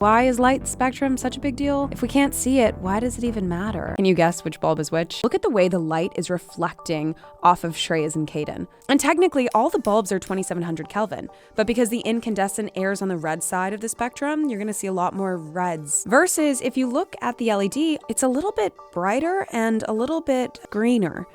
Why is light spectrum such a big deal? If we can't see it, why does it even matter? Can you guess which bulb is which? Look at the way the light is reflecting off of Shreyas and Caden. And technically, all the bulbs are 2700 Kelvin, but because the incandescent air is on the red side of the spectrum, you're gonna see a lot more reds. Versus if you look at the LED, it's a little bit brighter and a little bit greener.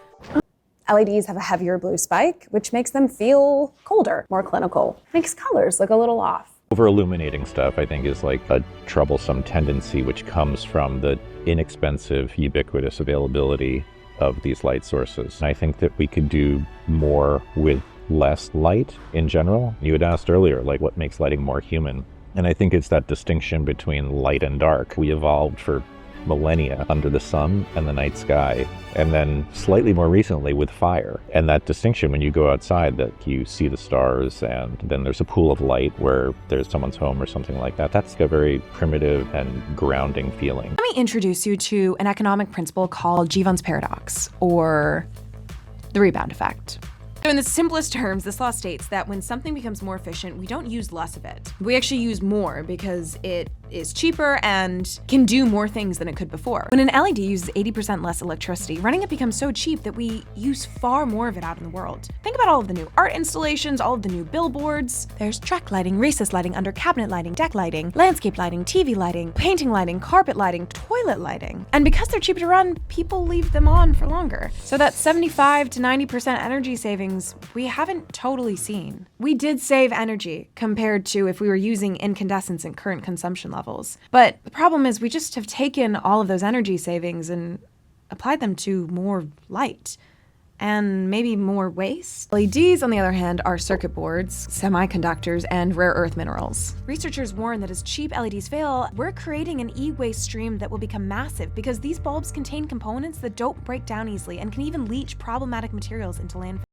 LEDs have a heavier blue spike, which makes them feel colder, more clinical. Makes colors look a little off. Over-illuminating stuff, I think, is like a troublesome tendency which comes from the inexpensive, ubiquitous availability of these light sources. I think that we could do more with less light in general. You had asked earlier, like, what makes lighting more human? And I think it's that distinction between light and dark. We evolved for millennia under the sun and the night sky, and then slightly more recently with fire. And that distinction, when you go outside, that you see the stars and then there's a pool of light where there's someone's home or something like that, that's a very primitive and grounding feeling. Let me introduce you to an economic principle called Jevons Paradox, or the rebound effect. So in the simplest terms, this law states that when something becomes more efficient, we don't use less of it. We actually use more because it is cheaper and can do more things than it could before. When an LED uses 80% less electricity, running it becomes so cheap that we use far more of it out in the world. Think about all of the new art installations, all of the new billboards. There's track lighting, recess lighting, under cabinet lighting, deck lighting, landscape lighting, TV lighting, painting lighting, carpet lighting, toilet lighting. And because they're cheaper to run, people leave them on for longer. So that 75 to 90% energy savings we haven't totally seen. We did save energy compared to if we were using incandescents in current consumption levels. But the problem is we just have taken all of those energy savings and applied them to more light and maybe more waste. LEDs, on the other hand, are circuit boards, semiconductors, and rare earth minerals. Researchers warn that as cheap LEDs fail, we're creating an e-waste stream that will become massive because these bulbs contain components that don't break down easily and can even leach problematic materials into landfill.